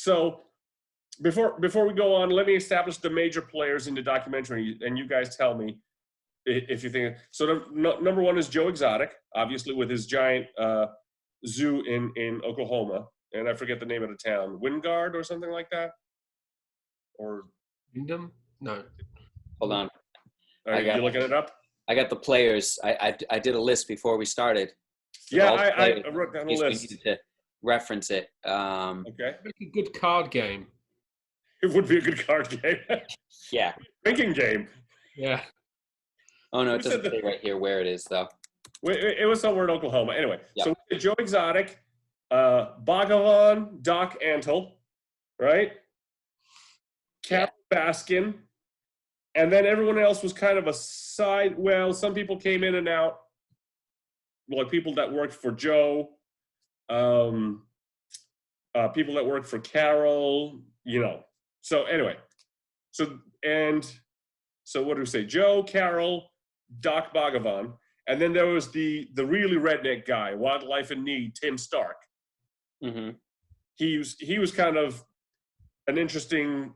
So before we go on, let me establish the major players in the documentary, and you guys tell me if you think. So number one is Joe Exotic, obviously with his giant zoo in Oklahoma, and I forget the name of the town, Wingard or something like that, or Wyndham? No. Hold on. Are you looking it up? I got the players. I did a list before we started. Yeah, I wrote down a list. We needed to reference it. Okay. It's a good card game. It would be a good card game. Yeah. Drinking game. Yeah. Oh, no, it doesn't say right here where it is, though. It was somewhere in Oklahoma. Anyway, Yep. So Joe Exotic, Bhagavan, Doc Antle, right? Carol Baskin. And then everyone else was kind of a side. Well, some people came in and out, like people that worked for Joe, people that worked for Carol, So anyway, so what do we say? Joe, Carol, Doc Bhagavan, and then there was the really redneck guy, Wildlife in Need, Tim Stark. Mm-hmm. He was kind of an interesting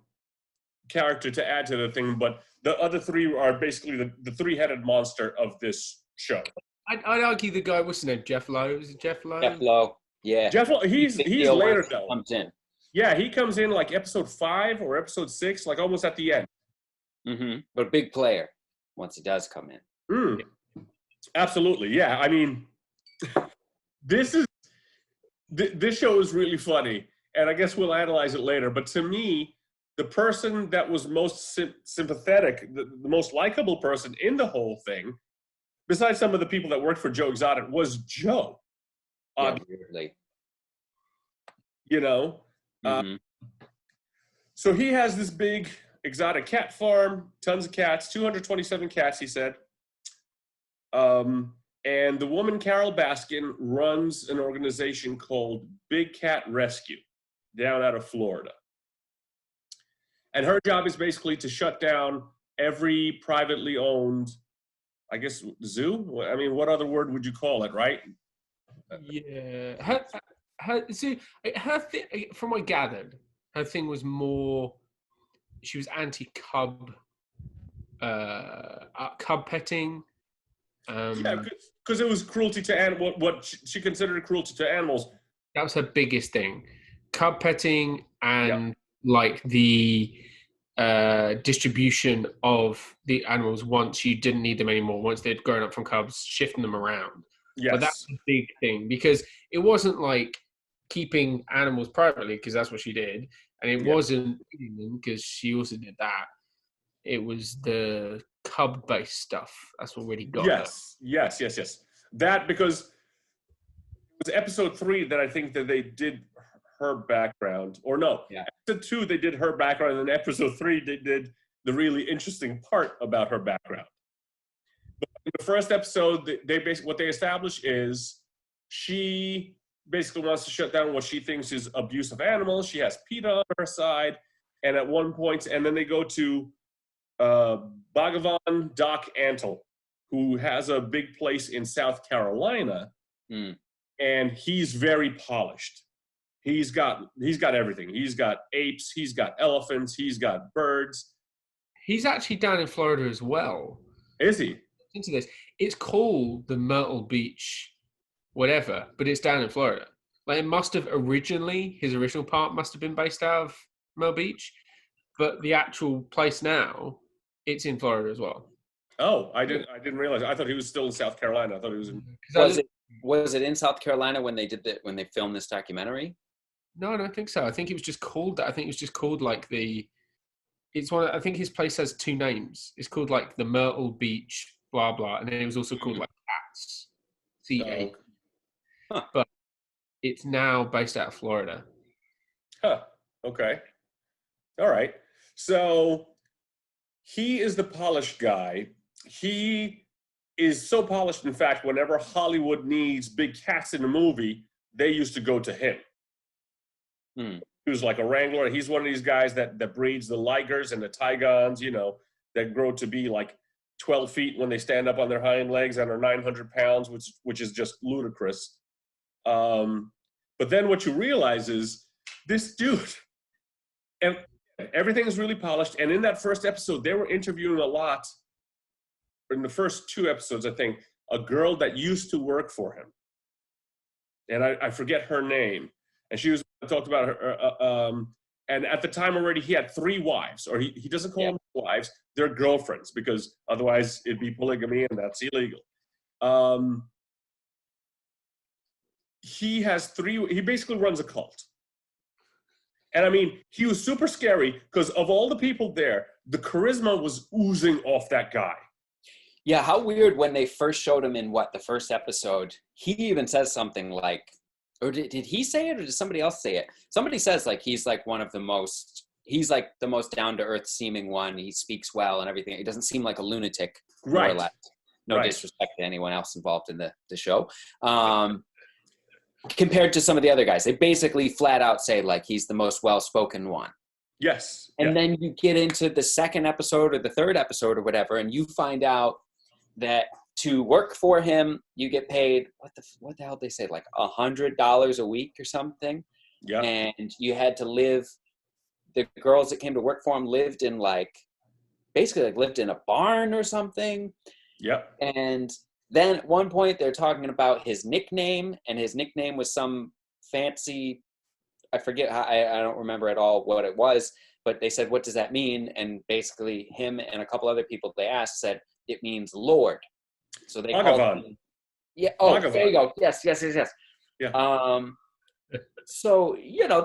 character to add to the thing, but the other three are basically the three-headed monster of this show. I'd argue the guy, what's his name? Jeff Lowe? Is it Jeff Lowe? Jeff Lowe, yeah. Jeff Lowe, he's later though. Comes in. Yeah, he comes in like episode 5 or episode 6, like almost at the end. Mm-hmm. But a big player once he does come in. Absolutely, yeah. I mean, this show is really funny, and I guess we'll analyze it later. But to me, the person that was most sympathetic, the most likable person in the whole thing, besides some of the people that worked for Joe Exotic, was Joe. Yeah, weirdly. Mm-hmm. So he has this big exotic cat farm, tons of cats, 227 cats, he said. And the woman, Carol Baskin, runs an organization called Big Cat Rescue down out of Florida. And her job is basically to shut down every privately owned, I guess, zoo? I mean, what other word would you call it, right? Yeah. Her thing, from what I gathered, her thing was more, she was anti-cub, cub petting. Yeah, because it was cruelty to animals, what she considered cruelty to animals. That was her biggest thing. Cub petting and like the distribution of the animals once you didn't need them anymore, once they'd grown up from cubs, shifting them around. Yes. But that's a big thing because it wasn't like keeping animals privately, because that's what she did, and it wasn't feeding them because she also did that. It was the cub-based stuff. That's what really got her. Yes. That, because it was episode 3 that I think that they did her background, or no, episode 2 they did her background, and then episode 3 they did the really interesting part about her background. But in the first episode, they basically, what they establish is she basically wants to shut down what she thinks is abuse of animals. She has PETA on her side, and at one point, and then they go to Bhagavan Doc Antle, who has a big place in South Carolina, and he's very polished. He's got everything. He's got apes, he's got elephants, he's got birds. He's actually down in Florida as well. Is he? Into this, it's called the Myrtle Beach, whatever, but it's down in Florida. Like it must have originally, his original part must have been based out of Myrtle Beach, but the actual place now, it's in Florida as well. Oh, I didn't realize. I thought he was still in South Carolina. I thought he was in. Was it in South Carolina when they filmed this documentary? No, I don't think so. I think it was just called that. I think it was just called like it's one. I think his place has 2 names. It's called like the Myrtle Beach, blah blah, and then it was also called like Cats, CA. But it's now based out of Florida. Huh. Okay. All right. So he is the polished guy. He is so polished, in fact, whenever Hollywood needs big cats in a movie, they used to go to him. He was like a wrangler. He's one of these guys that breeds the ligers and the tigons, that grow to be like 12 feet when they stand up on their hind legs and are 900 pounds, which is just ludicrous. But then what you realize is this dude And everything is really polished. And in that first episode, they were interviewing a lot. In the first 2 episodes, I think, a girl that used to work for him, and I forget her name. And she was talked about her. And at the time already, he had 3 wives, or he doesn't call them wives; they're girlfriends, because otherwise it'd be polygamy, and that's illegal. He has 3. He basically runs a cult. And I mean, he was super scary because of all the people there, the charisma was oozing off that guy. Yeah, how weird when they first showed him in the first episode, he even says something like, or did he say it or did somebody else say it? Somebody says like he's like he's like the most down-to-earth seeming one. He speaks well and everything. He doesn't seem like a lunatic, more or less. No disrespect to anyone else involved in the show. Compared to some of the other guys, they basically flat out say like he's the most well-spoken one. Yes. And then you get into the second episode or the third episode or whatever, and you find out that to work for him, you get paid, what the hell did they say, like $100 a week or something? Yeah. And you had to live, the girls that came to work for him lived in lived in a barn or something. Yep. And then at one point they're talking about his nickname, and his nickname was some fancy, I forget, I don't remember at all what it was, but they said, what does that mean? And basically him and a couple other people they asked said, it means Lord. So they called him. Yeah. Oh, Bhagavan. There you go. Yes. Yeah. So,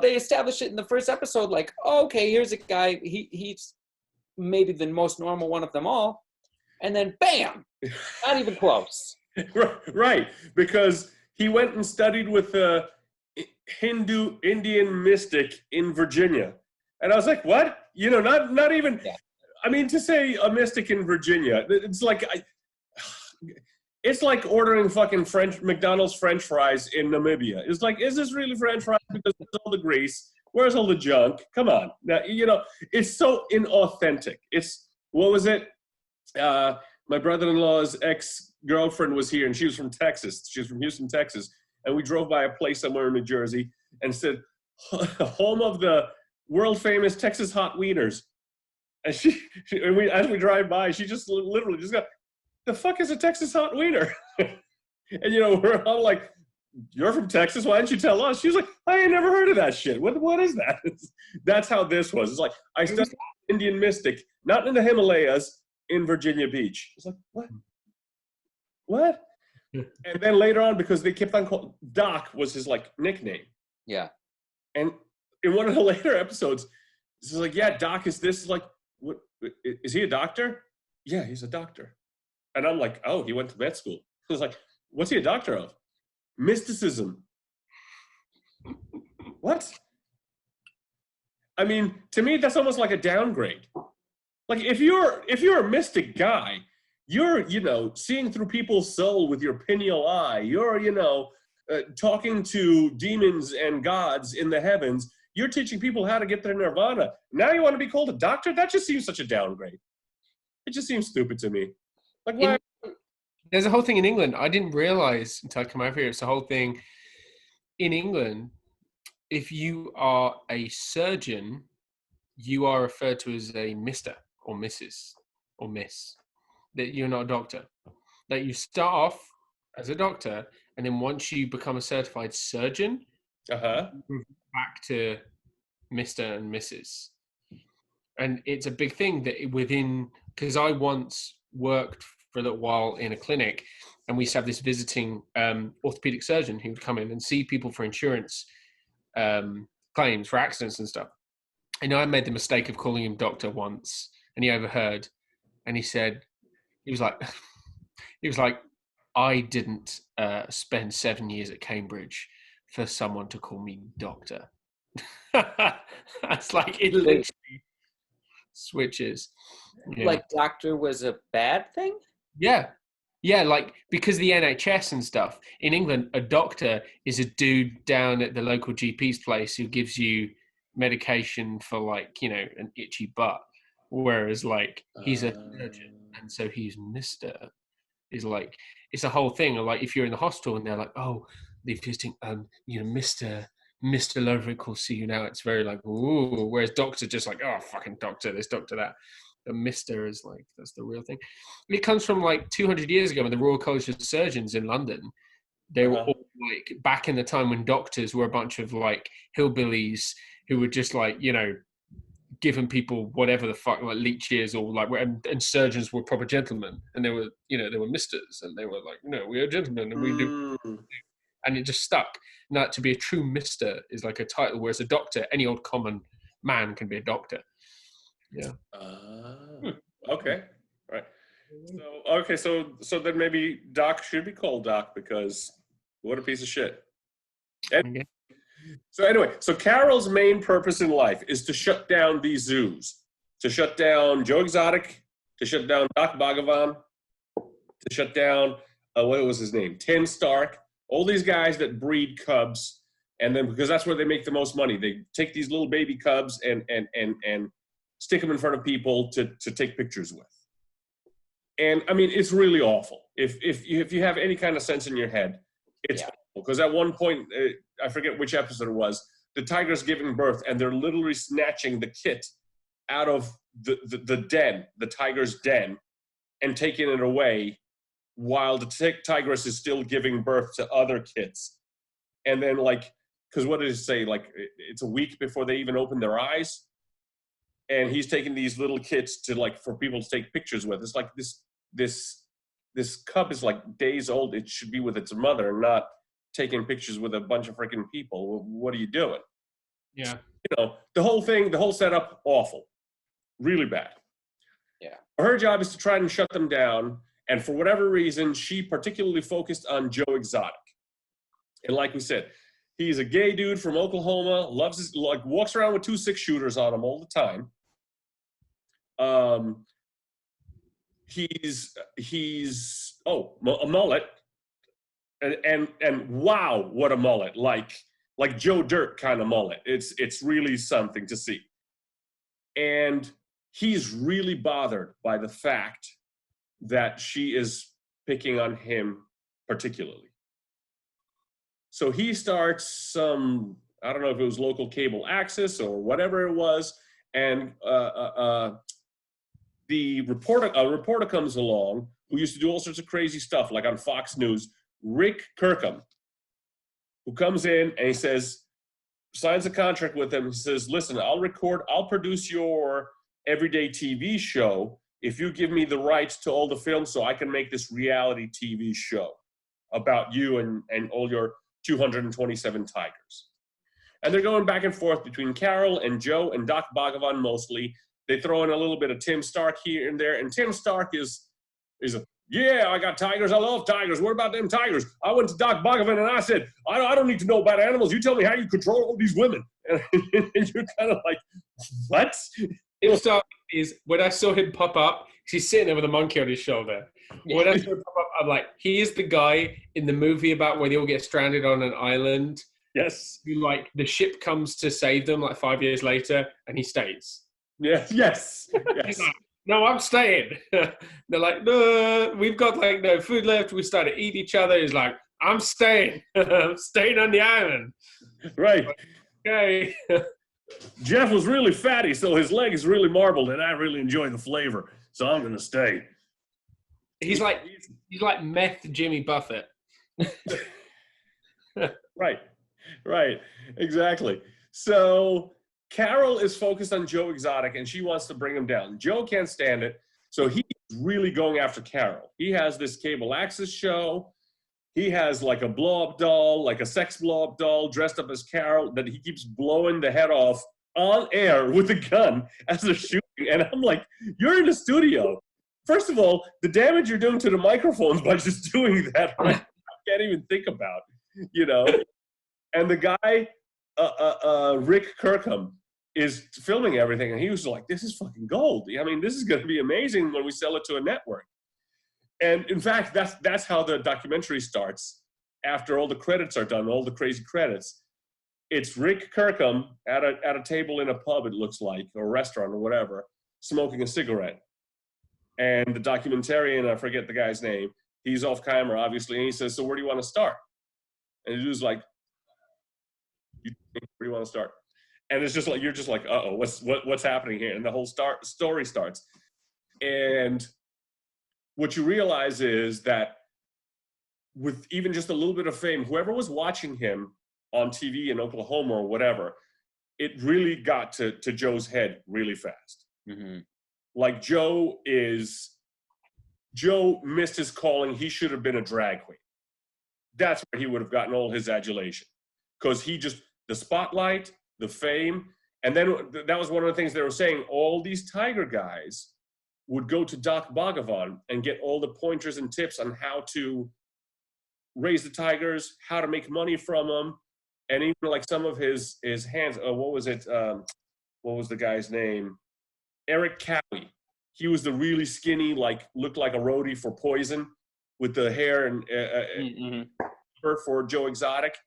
they established it in the first episode, like, oh, okay, here's a guy. He's maybe the most normal one of them all. And then bam, not even close. Right. Because he went and studied with a Hindu Indian mystic in Virginia. And I was like, what? Not even, yeah. I mean, to say a mystic in Virginia, it's like ordering fucking McDonald's French fries in Namibia. It's like, is this really French fries? Because there's all the grease. Where's all the junk? Come on. Now, it's so inauthentic. What was it? My brother-in-law's ex-girlfriend was here, and she was from Texas. She was from Houston, Texas. And we drove by a place somewhere in New Jersey and said, home of the world-famous Texas hot wieners. And as we drive by, she just literally just got, the fuck is a Texas hot wiener? And we're all like, you're from Texas, why didn't you tell us? She was like, I ain't never heard of that shit. What is that? That's how this was. It's like, I studied Indian mystic, not in the Himalayas, in Virginia Beach. It's like, what? And then later on, because they kept on calling, Doc was his nickname. Yeah. And in one of the later episodes, this is like, yeah, Doc is this. Like, what, is he a doctor? Yeah, he's a doctor. And I'm like, oh, he went to med school. He was like, what's he a doctor of? Mysticism. What? I mean, to me, that's almost like a downgrade. Like, if you're a mystic guy, you're, seeing through people's soul with your pineal eye. You're, talking to demons and gods in the heavens. You're teaching people how to get their nirvana. Now you want to be called a doctor? That just seems such a downgrade. It just seems stupid to me. Like, why? There's a whole thing in England. I didn't realize until I come over here. It's a whole thing in England. If you are a surgeon, you are referred to as a Mr. or Mrs. or Miss. That you're not a doctor. That you start off as a doctor, and then once you become a certified surgeon, you move back to Mr. and Mrs. And it's a big thing that because I once worked for a little while in a clinic, and we used to have this visiting orthopedic surgeon who would come in and see people for insurance claims for accidents and stuff. I know I made the mistake of calling him doctor once, and he overheard, and he was like, I didn't spend 7 years at Cambridge for someone to call me doctor. That's like, it literally switches. Like doctor was a bad thing? Yeah, like, because the NHS and stuff in England, a doctor is a dude down at the local GP's place who gives you medication for an itchy butt, whereas he's a surgeon, and so he's Mr. is it's a whole thing. Or if you're in the hospital and they're like, oh, they're visiting Mr. Mr. Loverick will see you now. It's very like, ooh. Whereas Doctor just like, oh, fucking Doctor, this Doctor, that. The Mr. is like, that's the real thing. It comes from like 200 years ago when the Royal College of Surgeons in London, they were all like, back in the time when doctors were a bunch of like hillbillies who were just like, you know, giving people whatever the fuck, like leeches or like, and surgeons were proper gentlemen. And they were, you know, they were misters and they were like, no, we are gentlemen and we do. And it just stuck. Now, to be a true mister is like a title, whereas a doctor, any old common man can be a doctor. Yeah. Okay. Right. So okay, so then maybe Doc should be called Doc because what a piece of shit. And, so anyway, so Carol's main purpose in life is to shut down these zoos, to shut down Joe Exotic, to shut down Doc Bhagavan, to shut down what was his name, Tim Stark, all these guys that breed cubs, and then because that's where they make the most money, they take these little baby cubs and stick them in front of people to take pictures with. And I mean, it's really awful. If you have any kind of sense in your head, it's awful. Because at one point, I forget which episode it was, the tiger's giving birth and they're literally snatching the kit out of the den, the tiger's den, and taking it away while the tigress is still giving birth to other kits. And then like, because what did it say? Like it's a week before they even open their eyes. And he's taking these little kits to like, for people to take pictures with. It's like this cub is like days old. It should be with its mother, not taking pictures with a bunch of freaking people. What are you doing? Yeah. You know, the whole thing, the whole setup, awful. Really bad. Yeah. Her job is to try and shut them down. And for whatever reason, she particularly focused on Joe Exotic. And like we said, he's a gay dude from Oklahoma, loves his, like walks around with 2 6-shooters on him all the time. He's a mullet. And wow, what a mullet! Like Joe Dirt kind of mullet. It's really something to see. And he's really bothered by the fact that she is picking on him particularly. So he starts some, I don't know if it was local cable access or whatever it was, and a reporter comes along who used to do all sorts of crazy stuff, like on Fox News, Rick Kirkham, who comes in and he says, signs a contract with him. He says, listen, I'll produce your everyday TV show if you give me the rights to all the films so I can make this reality TV show about you and all your 227 tigers. And they're going back and forth between Carol and Joe and Doc Bhagavan mostly. They throw in a little bit of Tim Stark here and there. And Tim Stark is a, yeah, I got tigers. I love tigers. What about them tigers? I went to Doc Bhagavan and I said, I don't need to know about animals. You tell me how you control all these women. And you're kind of like, what? Tim Stark is, when I saw him pop up, he's sitting there with a monkey on his shoulder. When I saw him pop up, I'm like, he is the guy in the movie about where they all get stranded on an island. Yes. Who, like, the ship comes to save them like 5 years later and he stays. Yeah. Yes. Yes. Like, no, I'm staying. They're like, no, we've got like no food left. We start to eat each other. He's like, I'm staying. I'm staying on the island. Right. Like, okay. Jeff was really fatty, so his leg is really marbled, and I really enjoy the flavor. So I'm going to stay. He's like meth Jimmy Buffett. Right. Exactly. So Carol is focused on Joe Exotic, and she wants to bring him down. Joe can't stand it, so he's really going after Carol. He has this cable access show. He has like a blow-up doll, like a sex blow-up doll dressed up as Carol that he keeps blowing the head off on air with a gun as they're shooting. And I'm like, you're in the studio. First of all, the damage you're doing to the microphones by just doing that, right? I can't even think about, you know. And the guy, Rick Kirkham, is filming everything, and he was like, this is fucking gold. I mean, this is going to be amazing when we sell it to a network. And in fact, that's how the documentary starts. After all the credits are done, all the crazy credits, it's Rick Kirkham at a table in a pub, it looks like, or a restaurant or whatever, smoking a cigarette. And the documentarian, I forget the guy's name, he's off camera, obviously, and he says, so where do you want to start? And the dude's like, Where do you want to start? And it's just like, you're just like, uh-oh, what's happening here? And the whole story starts. And what you realize is that with even just a little bit of fame, whoever was watching him on TV in Oklahoma or whatever, it really got to Joe's head really fast. Mm-hmm. Like Joe missed his calling. He should have been a drag queen. That's where he would have gotten all his adulation. Because the spotlight, the fame, and then that was one of the things they were saying, all these Tiger guys would go to Doc Bhagavan and get all the pointers and tips on how to raise the tigers, how to make money from them, and even like some of his hands. What was it? What was the guy's name? Eric Cowie. He was the really skinny, like looked like a roadie for Poison, with the hair and for Joe Exotic.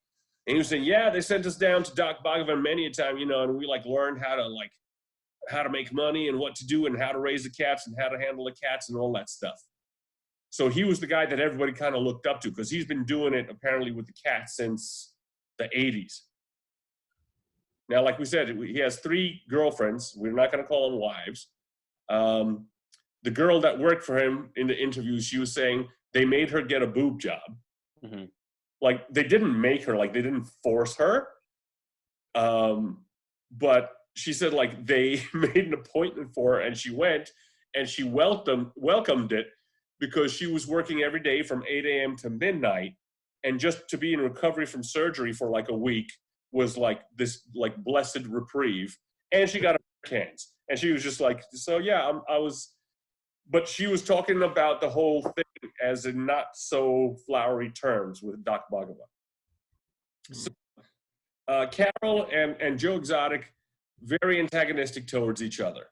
And he was saying, yeah, they sent us down to Doc Bhagavan many a time, and we like learned how to make money and what to do and how to raise the cats and how to handle the cats and all that stuff. So he was the guy that everybody kind of looked up to because he's been doing it apparently with the cats since the 80s. Now, like we said, he has 3 girlfriends. We're not going to call them wives. The girl that worked for him in the interviews, she was saying they made her get a boob job. Mm-hmm. Like, they didn't make her, like, they didn't force her. But she said, like, they made an appointment for her, and she went, and she welcomed it because she was working every day from 8 a.m. to midnight, and just to be in recovery from surgery for, like, a week was, like, this, like, blessed reprieve. And she got her cans. And she was just like, so, yeah, I was... But she was talking about the whole thing as in not so flowery terms with Doc Bhagavan. So, Carol and Joe Exotic, very antagonistic towards each other.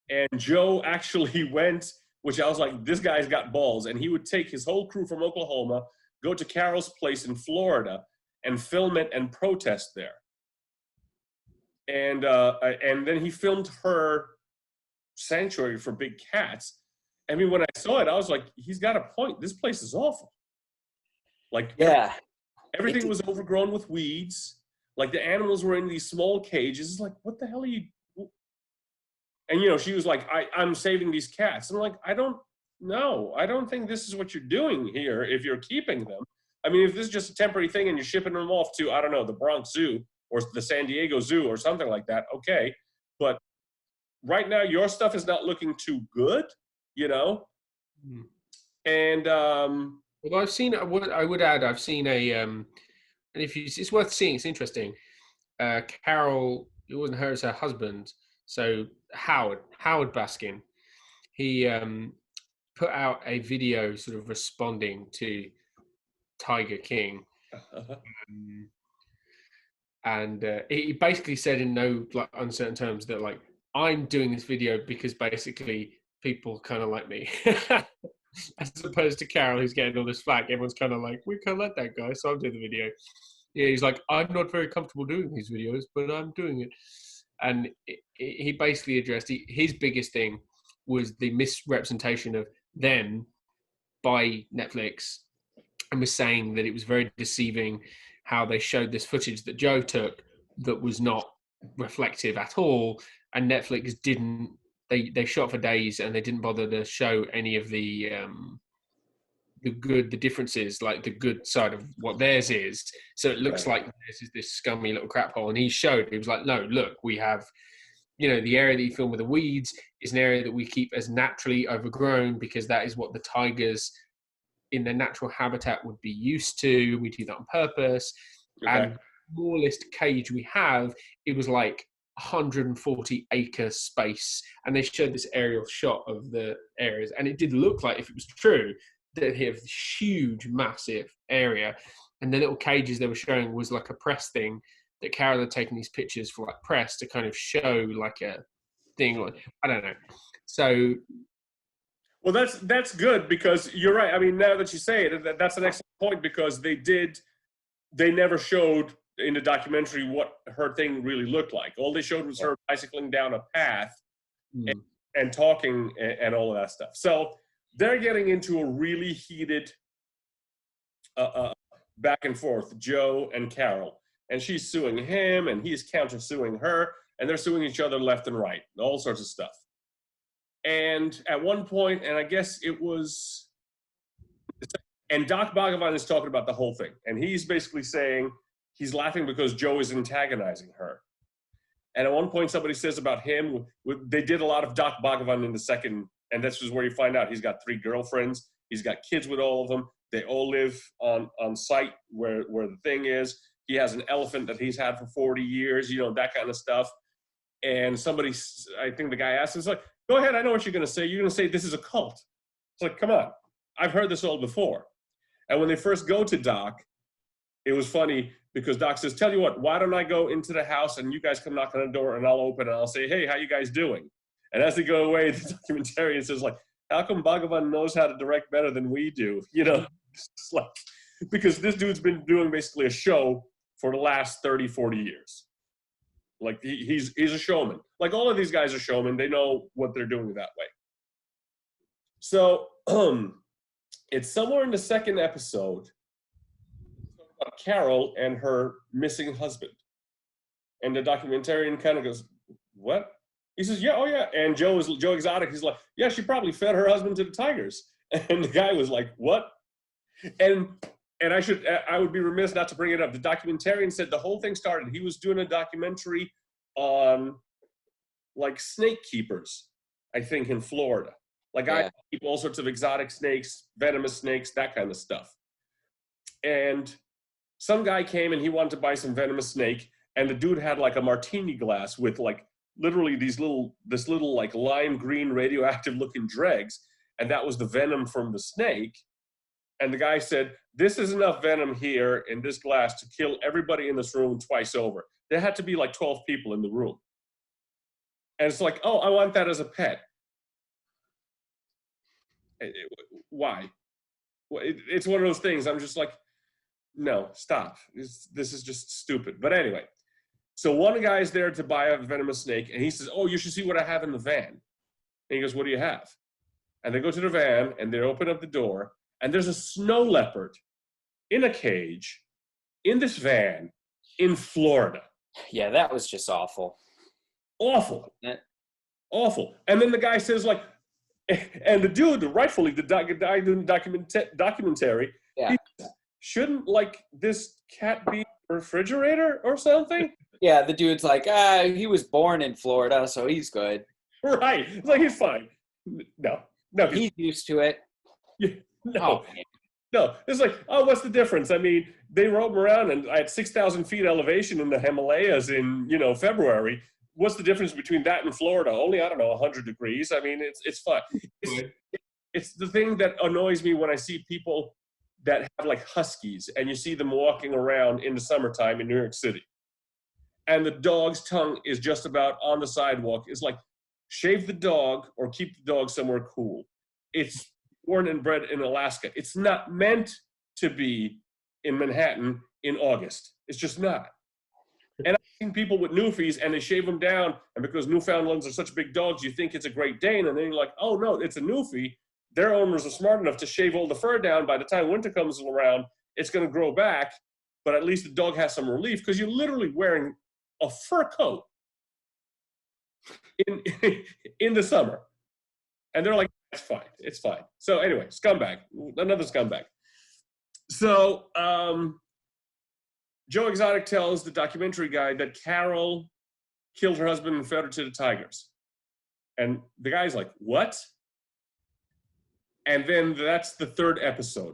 And Joe actually went, which I was like, this guy's got balls. And he would take his whole crew from Oklahoma, go to Carol's place in Florida, and film it and protest there. And then he filmed her sanctuary for big cats. I mean, when I saw it, I was like, he's got a point. This place is awful. Like, yeah, everything was overgrown with weeds. Like, the animals were in these small cages. It's like, what the hell are you? And, she was like, I'm saving these cats. And I'm like, I don't think this is what you're doing here if you're keeping them. I mean, if this is just a temporary thing and you're shipping them off to, I don't know, the Bronx Zoo or the San Diego Zoo or something like that, okay. But right now, your stuff is not looking too good, And well, I've seen. I would add, I've seen a. And it's worth seeing. It's interesting. Carol, it wasn't her; it's her husband. So Howard Baskin, he put out a video sort of responding to Tiger King. And he basically said in no uncertain terms that I'm doing this video because basically people kind of like me, as opposed to Carol who's getting all this flack. Everyone's kind of like, we can't let that guy, so I'm doing the video. Yeah, he's like, I'm not very comfortable doing these videos, but I'm doing it. And he basically addressed his biggest thing was the misrepresentation of them by Netflix, and was saying that it was very deceiving how they showed this footage that Joe took that was not reflective at all, and Netflix didn't. They shot for days and they didn't bother to show any of the differences, like the good side of what theirs is. So it looks like this is this scummy little crap hole. And he was like, no, look, we have, the area that you film with the weeds is an area that we keep as naturally overgrown because that is what the tigers in their natural habitat would be used to. We do that on purpose. Okay. And the smallest cage we have, it was like 140 acre space, and they showed this aerial shot of the areas, and it did look like, if it was true, that they have this huge, massive area, and the little cages they were showing was like a press thing that Carol had taken these pictures for like press to kind of show like a thing. I don't know. So. Well, that's good because you're right. I mean, now that you say it, that's an excellent point because they never showed in the documentary what her thing really looked like. All they showed was her bicycling down a path and talking and all of that stuff. So they're getting into a really heated back and forth, Joe and Carol. and she's suing him, and he's countersuing her, and they're suing each other left and right, all sorts of stuff. And at one point, and I guess it was, and Doc Bhagavan is talking about the whole thing, and he's basically saying he's laughing because Joe is antagonizing her. And at one point, somebody says about him, they did a lot of Doc Bhagavan in the second, and this is where you find out he's got 3 girlfriends. He's got kids with all of them. They all live on site where the thing is. He has an elephant that he's had for 40 years, that kind of stuff. And somebody, I think the guy asked, it's like, go ahead, I know what you're going to say. You're going to say this is a cult. It's like, come on. I've heard this all before. And when they first go to Doc, it was funny because Doc says, tell you what, why don't I go into the house and you guys come knock on the door and I'll open and I'll say, hey, how you guys doing? And as they go away, the documentarian says, like, how come Bhagavan knows how to direct better than we do? It's like, because this dude's been doing basically a show for the last 30, 40 years. Like, he's a showman. Like, all of these guys are showmen. They know what they're doing that way. So it's somewhere in the second episode about Carol and her missing husband. And the documentarian kind of goes, what? He says, yeah, oh yeah. And Joe Exotic, he's like, yeah, she probably fed her husband to the tigers. And the guy was like, what? And I would be remiss not to bring it up. The documentarian said the whole thing started, he was doing a documentary on like snake keepers, I think in Florida. Like, yeah. I keep all sorts of exotic snakes, venomous snakes, that kind of stuff. And some guy came and he wanted to buy some venomous snake, and the dude had like a martini glass with like literally this little like lime green radioactive looking dregs, and that was the venom from the snake. And the guy said, this is enough venom here in this glass to kill everybody in this room twice over. There had to be like 12 people in the room. And it's like, oh, I want that as a pet. Why? It's one of those things. I'm just like, no, stop. This is just stupid. But anyway, so one guy is there to buy a venomous snake, and he says, oh, you should see what I have in the van. And he goes, what do you have? And they go to the van, and they open up the door, and there's a snow leopard in a cage in this van in Florida. Yeah, that was just awful. Awful. Awful. And then the guy says, like, and the dude, rightfully, the documentary, yeah. Shouldn't, like, this cat be a refrigerator or something? Yeah, the dude's like, he was born in Florida, so he's good. Right. It's like, he's fine. No. He's used to it. Yeah, no. It's like, oh, what's the difference? I mean, they roam around and at 6,000 feet elevation in the Himalayas in, February. What's the difference between that and Florida? Only, I don't know, 100 degrees. I mean, it's fun. It's the thing that annoys me when I see people that have like huskies and you see them walking around in the summertime in New York City. And the dog's tongue is just about on the sidewalk. It's like, shave the dog or keep the dog somewhere cool. It's born and bred in Alaska. It's not meant to be in Manhattan in August. It's just not. And I've seen people with Newfies and they shave them down, and because Newfoundlands are such big dogs, you think it's a Great Dane, and then you're like, oh no, it's a Newfie. Their owners are smart enough to shave all the fur down. By the time winter comes around, it's going to grow back, but at least the dog has some relief because you're literally wearing a fur coat in the summer. And they're like, it's fine. So anyway, scumbag, another scumbag. So Joe Exotic tells the documentary guy that Carol killed her husband and fed her to the tigers. And the guy's like, what? And then that's the third episode.